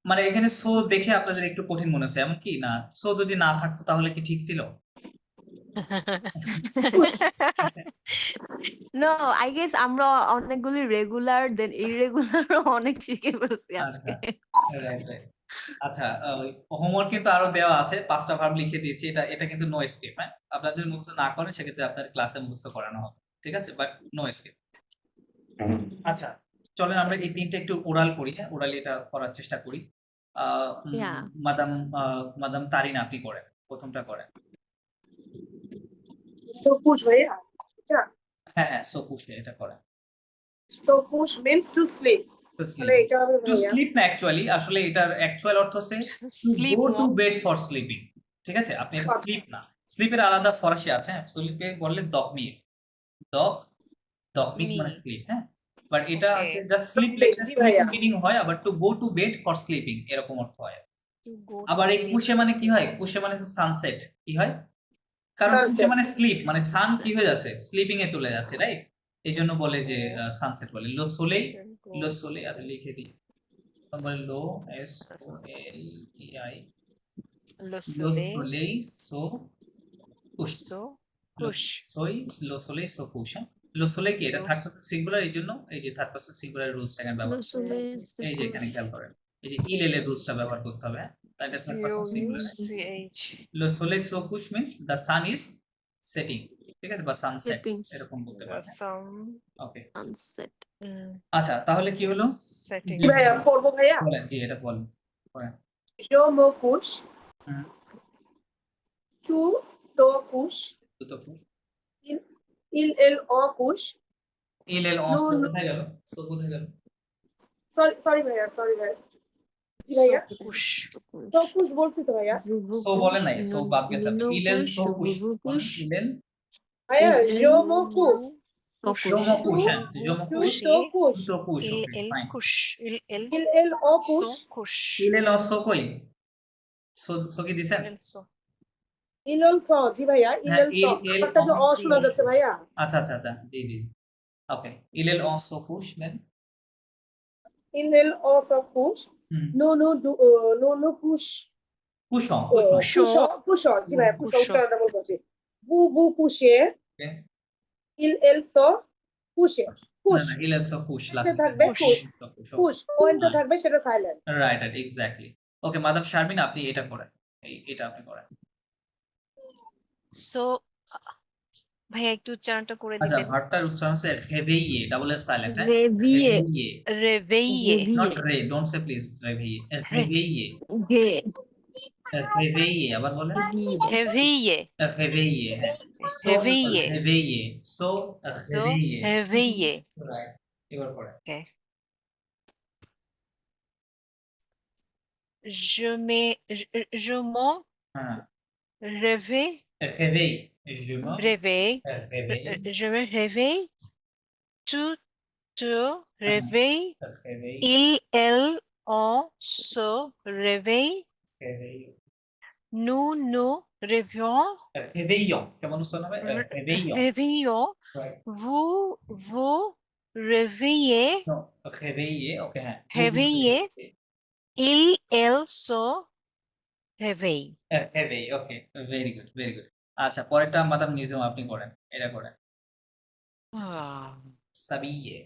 মানে এখানে সো দেখে আপনাদের একটু কঠিন মনে হচ্ছে এমন কি না সো যদি না থাকতো তাহলে কি ঠিক ছিল No, I guess আমরা অনেকগুলি রেগুলার দেন ইরেগুলার অনেক শিখে ফেলছি আজকে। রাইট রাইট আচ্ছা হোমওয়ার্ক কিন্তু আরো দেওয়া আছে 5টা ভার্ব লিখে দিয়েছি এটা এটা কিন্তু নো স্কিপ হ্যাঁ আপনারা যদি মুখস্থ না করেন সেক্ষেত্রে আপনার ক্লাসে মুখস্থ করানো হবে ঠিক আছে বাট নো স্কিপ আচ্ছা চলেন আমরা এই 3টা একটু ওরাল করি হ্যাঁ ওরালি এটা করার চেষ্টা করি Yeah. মাদাম তারিনা আপনি করেন প্রথমটা করেন So push ভাইয়া এটা হ্যাঁ সো পুষে এটা করেন so push means to sleep তাহলে এটা হবে টু ভাইয়া স্লিপ না অ্যাকচুয়ালি আসলে এটার অ্যাকচুয়াল অর্থ হচ্ছে Sleep go to more. Bed for sleeping ঠিক আছে আপনি এটা আচ্ছা। স্লিপ না স্লিপের আলাদা ফরাসি আছে হ্যাঁ স্লিপে বললে দখমির দখমির মানে মি। স্লিপ হ্যাঁ বাট এটা Okay. জাস্ট স্লিপ জি ভাইয়া। মিনিং হয় আবার to go to bed for sleeping এরকম অর্থ হয় To go to আবার এই bed কুশে মানে কি for হয় কুশে মানে সানসেট কি হয় কারণ কুশে Sunset. মানে স্লিপ মানে সান কি হয়ে যাচ্ছে স্লিপিং এ চলে যাচ্ছে রাইট এই জন্য বলে যে সানসেট বলে লো সোলেই sleep. লো সোলে আচ্ছা লিখে দিই বলে লো S O L E I Le লো soleil, সোলেই সো কুশ so, push. সোই লো সোলেই সো কুশ লো সোলে কি এটা Los- থার্ড পারসন সিঙ্গুলার এই জন্য এই যে থার্ড পারসন সিঙ্গুলার রুলসটা এখানে ব্যবহার করতে হবে। এই যে এখানে খেয়াল করেন এই যে ইল এর রুলসটা ব্যবহার করতে হবে হ্যাঁ তাহলে থার্ড পারসন সিঙ্গুলার C-O-U-C-H. লো সোলেই সো কুশ means the sun is setting ঠিক আছে বা সানসেট Setting. এরকম বলতে The পারেন sun ওকে Sunset. আচ্ছা তাহলে কি হলো setting. জি। ভাইয়া পড়বো ভাইয়া বলেন জি এটা বলেন je me couche হুম tu te couches দুটো ফুল il elle on couche ইল এল অন No, no. কোথায় গেল সো কোথায় গেল sorry ভাইয়া জি ভাইয়া So, push. তো couche বলছি তো ভাইয়া সো বলে নাই সো বাদ গেছে আপনি ইল এল সো কুশ ইল এল ভাইয়া je me couche জমো কুশ হ্যাঁ জমো tu কুশ te couches তো কুশ Il, okay elle fine couche. Il, elle, il elle on so, couche couche. ইল এল অন সো কই সো কি দিছেন Elle, so. il elle so জি ভাইয়া il হ্যাঁ, elle so il elle আমারটা যে on শোনা so যাচ্ছে ভাইয়া আচ্ছা জি ওকে ইল এল অন সো কুশ দেন il elle on so couche হুম nous couche কুশং couche জি ভাইয়া couche Couche. উচ্চারণটা বলবো vous couchez ওকে il elle so couche না couche না ইল এল সো কুশ এটা থাকবে Couche. couche পয়েন্টটা থাকবে সেটা silent right exactly okay madam Sharmin আপনি এটা করেন এটা আপনি করেন So, ভাইয়া একটু উচ্চারণটা করে আচ্ছা দিবেন ভার্বটার উচ্চারণ হচ্ছে réveiller ডাবল এস সাইলেন্ট হ্যাঁ Réveiller. réveiller not রে don't say please réveiller réveiller réveiller আবার বলেন réveiller réveiller হ্যাঁ Réveiller. réveiller so so réveiller réveiller right এবার পড়েন je m'en হ্যাঁ réveille réveille je me réveille réveille je me réveille tu te réveilles réveille il elle on se réveille réveille nous nous réveillons réveillons কেমন উচ্চারণ হবে réveillons réveillons right vous réveillez no réveiller ওকে হ্যাঁ Réveiller. il elle se réveille réveille okay very good আচ্ছা পরেরটা madame নিজম আপনি করেন এটা করেন সাবিয়ে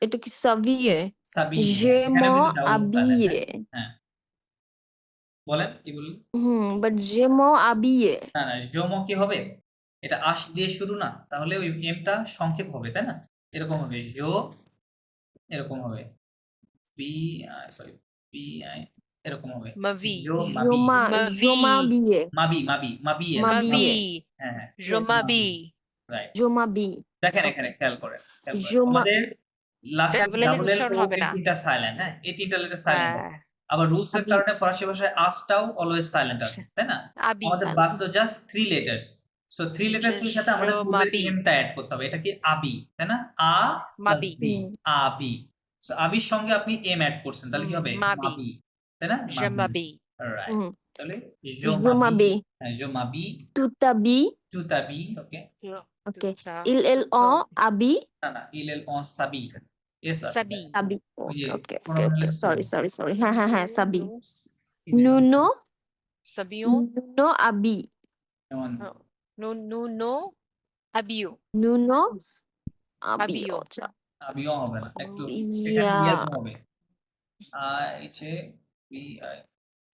এটা কি সাবিয়ে সাবিয়ে যে এখানে ম কিন্তু ডাবল সাইলেন্ট আবিয়ে হ্যাঁ বলেন কি বললেন বাট যে ম আবিয়ে না না জম কি হবে এটা আশ দিয়ে শুরু না তাহলে ওই এমটা সংক্ষেপ হবে তাই না এরকম হবে জো এরকম হবে পি সরি পি আই এরকম হবে Mavi. জো মাবি জোমা Mavi. জোমা বিয়ে মাবি মাবি মাবি মাবিয়ে Mavi. হ্যাঁ হ্যাঁ Jomabi. রাইট জোমা বি দেখেন ওকে এখানে খেয়াল করেন জোমা আমাদের লাস্ট ডাবল এর ডাবলের উচ্চারণ ও হবে না। তিনটা সাইলেন্ট হ্যাঁ এই তিনটা লেটার সাইলেন্ট হ্যাঁ, আছে আবার রুলস এর আবি কারণে ফরাসি ভাষায় আসটাও অলওয়েজ সাইলেন্ট আছে তাই না Abi. আমাদের বাকি তো জাস্ট 3 লেটার্স সো 3 লেটার গুলোর সাথে আমাদের পূর্বের Jomabi. এমটা অ্যাড করতে হবে এটা কি আবি তাই না আ Mabi. বি আবি সো আবির সঙ্গে আপনি এম অ্যাড করছেন তাহলে কি হবে Mabi. মাবি তাই না মাবি Jomabi. রাইট তাহলে জোমা জোমাবি বি হ্যাঁ জোমাবি তুতাবি তুতাবি ওকে ওকে Tuta. ইল এল অ আবি না না ইল অন সাবি এস আছে Sabi. সাবি ওই ওকে যে ওকে ওকে প্রোনাউন সরি সরি সরি হ্যাঁ হ্যাঁ হ্যাঁ সাবি কি যেন? Nuno Sabion. নুনো আবি যেমন No. Abio. নুনো আবি আবিও। আচ্ছা আবিও হবে না একটু এখানে ইয়া ইয়াজও হবে এইচে বি আই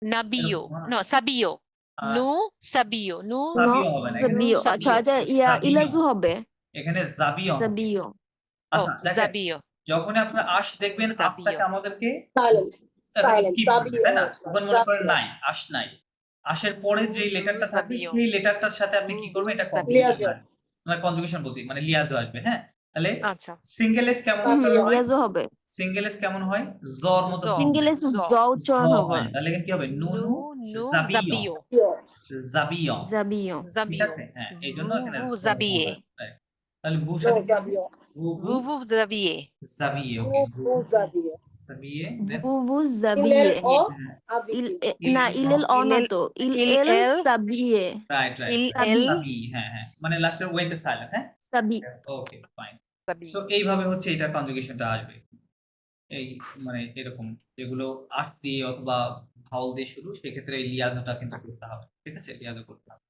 Nabio. এরকম, No, Sabio. আর No, Sabio. No, নো সাবিও হবে না এখানে সাবিও Sabio. আচ্ছা আচ্ছা ইয়া সাবিও। ইলাজু হবে এখানে জাবিও হবে সাবিও Oh, আচ্ছা দেখেন Zabio. যখন আপনার আশ দেখবেন জাবিও। আশটাকে আমাদেরকে সাইলেন্ট সাইলেন্ট স্কিপ করবে তাই না সাবিও তখন মনে করেন সাবিও নাই আশ নাই আশের পরে যে লেটারটা থাকে জাবিও। সেই লেটারটার সাথে আপনি কি করবেন এটা জাবিও। কনজুগেশন মানে কনজুগেশন বলছি মানে লিয়াজও আসবে হ্যাঁ তাহলে আচ্ছা। সিঙ্গেল এস কেমন জাবিও। হয় লিয়াজু হবে সিঙ্গেল এস কেমন হয় জর মতো জ। সিঙ্গেল এস জ। জ উচ্চারণ জ হবে হয় তাহলে এখানে কি হবে নুনু No, জাবিও Zabio. জাবিও জাবিও ঠিক Zabio. আছে হ্যাঁ এই জন্য এখানে Vuvu জ Zabie. হবে। Right. তাহলে ভূ সাথে কি হবে? জাবিও ভূ Vuvu Zabie. জাবিয়ে ওকে ভূ জাবিও জাবিয়ে then বুবু ইল জাবিয়ে এল অ হ্যাঁ, আবি ইল ইল না এল ইলেল অ না ইল- তো ইল ইল এল এল সাবিয়ে রাইট রাইট Il সাবি El সাবি হ্যাঁ হ্যাঁ মানে লাস্টের ওয়েতে সাইলেন্ট হ্যাঁ সাবি ওকে ফাইন Zabie. সো এইভাবে হচ্ছে এটা কনজুগেশনটা আসবে এই মানে এরকম যেগুলো আট দিয়ে অথবা ভাওয়াল দিয়ে শুরু সেক্ষেত্রে এই লিয়াজোটা কিন্তু করতে হবে ঠিক আছে লিয়াজো করতে হবে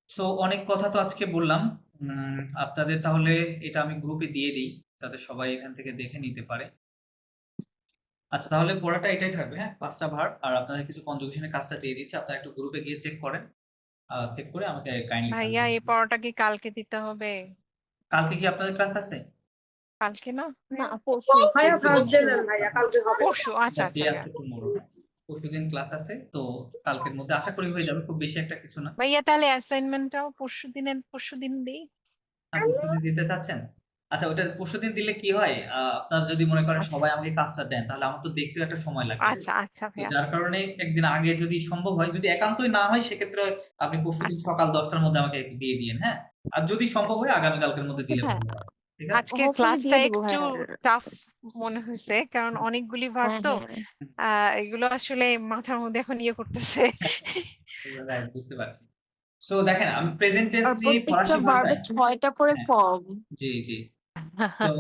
সো অনেক কথা তো আজকে বললাম আপনাদের তাহলে এটা আমি গ্রুপে দিয়ে দিই যাতে সবাই এখান থেকে দেখে নিতে পারে আচ্ছা তাহলে পড়াটা এটাই থাকবে হ্যাঁ 5টা ভার্ব আর আপনাদের কিছু কনজুগেশনের কাজটা দিয়ে দিচ্ছি আপনারা একটু গ্রুপে গিয়ে চেক করেন চেক করে আমাকে কাইন্ডলি ভাইয়া এই পড়াটা কি কালকে দিতে হবে? কালকে কি আপনাদের ক্লাস আছে কালকে না? না পরশু ভাইয়া থার্সডে নেন ভাইয়া কালকে হবে পরশু। আচ্ছা আচ্ছা ভাইয়া। পরশুদিন ক্লাস আছে তো কালকের মধ্যে আশা করি হয়ে যাবে খুব বেশি একটা কিছু না ভাইয়া তাহলে অ্যাসাইনমেন্টটাও পরশু দিন দিই। পরশুদিন দিতে চাচ্ছেন আচ্ছা ওটা পরশুদিন দিলে কি হয় আপনার যদি মনে করেন আচ্ছা। সবাই আমাকে কাজটা দেন তাহলে আমার তো দেখতেও একটা সময় লাগে আচ্ছা আচ্ছা তো ভাইয়া। যার কারণে একদিন আগে যদি সম্ভব হয় যদি একান্তই না হয় সেক্ষেত্রে আপনি পরশুদিন আচ্ছা। সকাল 10টার মধ্যে আমাকে দিয়ে দিয়েন হ্যাঁ আর যদি সম্ভব হয় আগামীকালকের মধ্যে দিলে হ্যাঁ ভালো হয় ঠিক আছে আজকের Hopefully ক্লাসটা দিয়ে দিব একটু ভাইয়া টাফ মনে হয়েছে কারণ অনেকগুলি ভার্ব হ্যাঁ তো হ্যাঁ এগুলো আসলে মাথার মধ্যে এখন ইয়ে করতেছে। রাইট বুঝতে পারছি সো দেখেন আমি প্রেজেন্ট টেন্স আর নিয়ে প্রত্যেকটা ফরাসি ভার্বে ভাষায় 6টা করে হ্যাঁ। ফর্ম জি জি তো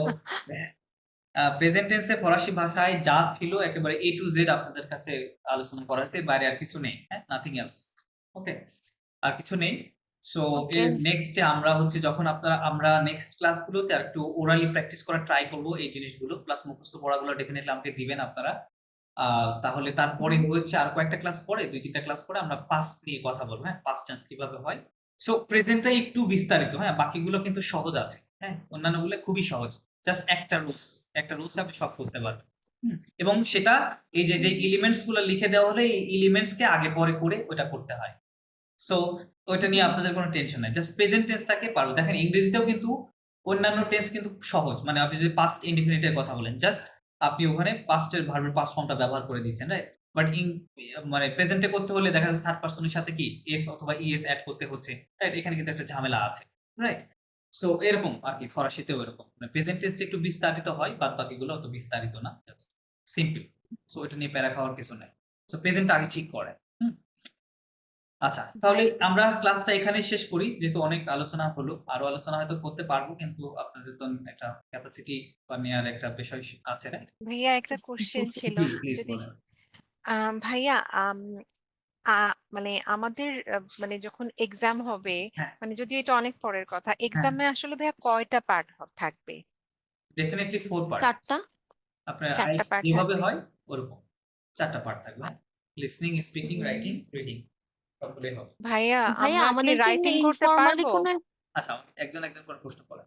প্রেজেন্ট টেন্সে ফরাসি ভাষায় যা ছিল একেবারে এ টু জেড আপনাদের কাছে আলোচনা করা হয়েছে বাইরে আর কিছু নেই হ্যাঁ নাথিং এলস ওকে আর কিছু নেই সো Okay. এর নেক্সটে আমরা হচ্ছে যখন আমরা নেক্সট ক্লাসগুলোতে আর একটু ওরালি প্র্যাকটিস করা ট্রাই করব এই জিনিসগুলো প্লাস মুখস্থ পড়াগুলো ডেফিনেটলি আমাকে দিবেন আপনারা তাহলে তারপরে হচ্ছে আর কয়েকটা ক্লাস পরে 2-3টা ক্লাস পরে আমরা পাস্ট নিয়ে কথা বলবো হ্যাঁ পাস্ট টেন্স কিভাবে হয় সো প্রেজেন্টটাই একটু বিস্তারিত হ্যাঁ বাকিগুলো কিন্তু সহজ আছে হ্যাঁ অন্যান্যগুলো খুবই সহজ জাস্ট একটা রুলস আপনি সব করতে পারবেন এবং সেটা এই যে এলিমেন্টস গুলো লিখে দেওয়া হলে এই এলিমেন্টস কে আগে পরে করে ওটা করতে হয় সো ওইটা নিয়ে আপনাদের কোনো টেনশন নাই জাস্ট প্রেজেন্ট টেন্সটাকে পারবো দেখেন ইংরেজিতেও কিন্তু অন্যান্য টেন্স কিন্তু সহজ মানে আপনি যদি পাস্ট ইনডিফিনিটের কথা বলেন জাস্ট আপনি ওখানে পাস্টের ভার্বের পাস্ট ফর্মটা ব্যবহার করে দিচ্ছেন রাইট বাট মানে প্রেজেন্টে করতে হলে দেখা যাচ্ছে থার্ড পারসনের সাথে কি এস অথবা ইএস অ্যাড করতে হচ্ছে রাইট এখানে কিন্তু একটা ঝামেলা আছে রাইট সো এরকম আর কি ফরাসিতেও এরকম মানে প্রেজেন্ট টেন্সটা একটু বিস্তারিত হয় বাদ বাকিগুলো অত বিস্তারিত না জাস্ট সিম্পল সো এটা নিয়ে প্যারা খাওয়ার কিছু নাই সো প্রেজেন্টটা আগে ঠিক করে আচ্ছা তাহলে আমরা ক্লাসটা এখানে শেষ করি যেহেতু অনেক আলোচনা হলো আরো আলোচনা হয়তো করতে পারবো কিন্তু আপনাদের তো একটা ক্যাপাসিটি বা নেওয়ার একটা বিষয় আছে রাইট ভাইয়া একটা কোশ্চেন ছিল প্লিজ যদি বলেন ভাইয়া মানে আমাদের মানে যখন এক্সাম হবে, হ্যাঁ মানে যদিও এটা অনেক পরের কথা, হ্যাঁ এক্সামে আসলে ভাইয়া কয়টা পার্ট থাকবে? Definitely 4 part. 4টা। আপনার 4টা আইস পার্ট যেভাবে থাকবে। হয় ওরকম 4টা পার্ট থাকবে। লিসনিং, স্পিকিং, রাইটিং, রিডিং সবগুলোই হবে। ভাইয়া ভাইয়া আমরা কি আমাদেরকে রাইটিং করতে ইনফরমালি পারবো? কোনো আচ্ছা, একজন একজন করে প্রশ্ন করেন।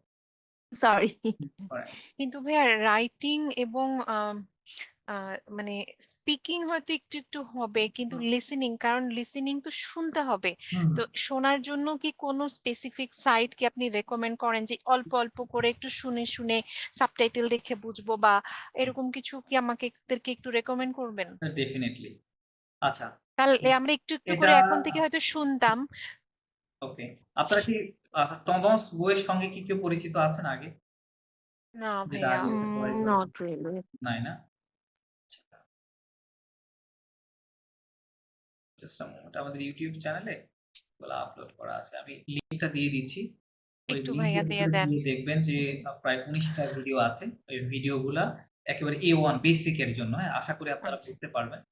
সরি করেন। কিন্তু ভাইয়া রাইটিং এবং মানে স্পিকিং হয়তো একটু একটু হবে, কিন্তু লিসেনিং, কারণ লিসেনিং তো শুনতে হবে। হুম তো শোনার জন্য কি কোনো স্পেসিফিক সাইট কি আপনি রেকমেন্ড করেন, যে অল্প অল্প করে একটু শুনে শুনে সাবটাইটেল দেখে বুঝবো, বা এরকম কিছু কি আমাদেরকে একটু রেকমেন্ড করবেন? ডেফিনেটলি। আচ্ছা, তাহলে আমরা একটু একটু এটা করে এখন থেকে হয়তো শুনতাম। ওকে। আপনারা কি আচ্ছা তদন্স বইয়ের সঙ্গে কি কেউ পরিচিত আছেন আগে? না যেটা ভাইয়া। আগে সবাই পড়েছে? Not really. নাই না? আচ্ছা, জাস্ট আ মোমেন্ট। আমাদের ইউটিউব চ্যানেলে এগুলো আপলোড করা আছে। আমি লিংকটা দিয়ে দিচ্ছি। ওই একটু ভাইয়া লিংকের দিয়ে ভিতরে দেন। গিয়ে দেখবেন যে প্রায় ১৯টা ভিডিও আছে। ওই ভিডিওগুলা একেবারে A1 বেসিক এর জন্য, হ্যাঁ? আশা করি আপনারা আচ্ছা বুঝতে পারবেন।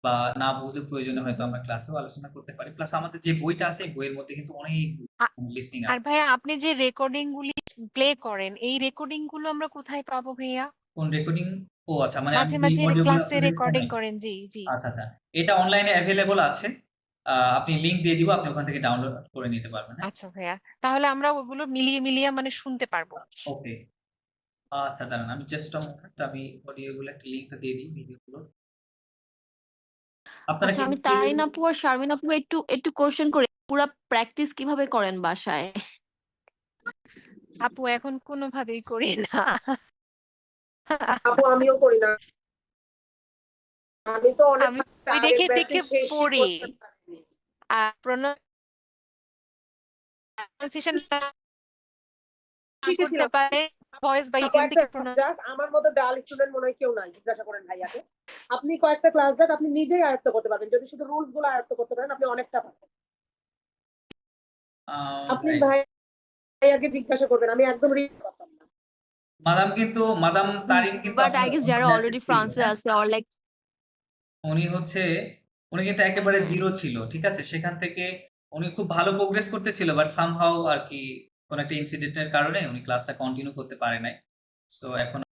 বা না বুঝলে প্রয়োজনে হয়তো আমরা ক্লাসেও আলোচনা করতে পারি। প্লাস আমাদের যে বইটা আছে, এই বইয়ের মধ্যে কিন্তু অনেক আ- লিসনিং আর আছে। ভাইয়া আপনি যে রেকর্ডিং গুলি প্লে করেন, এই রেকর্ডিং গুলো আমরা কোথায় পাবো ভাইয়া? কোন রেকর্ডিং? ও আচ্ছা, মানে আমি মাঝে যে মাঝে অডিওগুলো ক্লাসে আপনাদের রেকর্ডিং শোনাই। করেন, জি জি। আচ্ছা, আচ্ছা। এটা অনলাইনে এভেইলেবল আছে। আপনি লিংক দিয়ে দিব। আপনি ওখান থেকে ডাউনলোড করে নিতে পারবেন, হ্যাঁ? আচ্ছা ভাইয়া, তাহলে আমরা ওগুলো মিলিয়ে মিলিয়ে মানে শুনতে পারবো। ওকে। আচ্ছা দাঁড়ান, আমি জাস্ট আ মোমেন্ট, আমি অডিওগুলো একটা লিংকটা দিয়ে দিই ভিডিওগুলোর। আপনারা আচ্ছা কি আমি কেউ তারিন আপু আর শারমিন আপু একটু একটু কোশ্চেন করি, পুরা প্র্যাকটিস কিভাবে করেন বাসায়? আপু এখন কোনোভাবেই করি না। আপু আমিও করি না, আমি তো অনেক আমি বই আগের দেখে ব্যাচে দেখে শেষই পড়ি। করতে পারিনি। আর প্রনাউন্সিয়েশন করতে শিখেছিলাম পারে, ভয়েস বা এখান কয়েকটা থেকে ক্লাস যাক, আমার মতো ডাল স্টুডেন্ট মনে হয় কেউ নাই, জিজ্ঞাসা করেন ভাইয়াকে। আপনি কয়েকটা ক্লাস যাক, আপনি নিজেই আয়ত্ত করতে পারবেন। যদি শুধু রুলস গুলো আয়ত্ত করতে পারেন, আপনি অনেকটা পারবেন। আপনি রাইট। ভাইয়াকে জিজ্ঞাসা করবেন, আমি একদম রিড করতাম না। মাদাম তারিন কিন্তু বাট আই আপনার গেস অন্য যারা ব্যাচের অলরেডি ছিল, ফ্রান্সে হ্যাঁ? আছে অর লাইক উনি হচ্ছে উনি কিন্তু একেবারে জিরো ছিল। ঠিক আছে? সেখান থেকে উনি খুব ভালো প্রোগ্রেস করতেছিল। বাট সামহাউ আরকি কোন একটা ইনসিডেন্ট এর কারণে উনি ক্লাসটা কন্টিনিউ করতে পারে নাই। সো এখন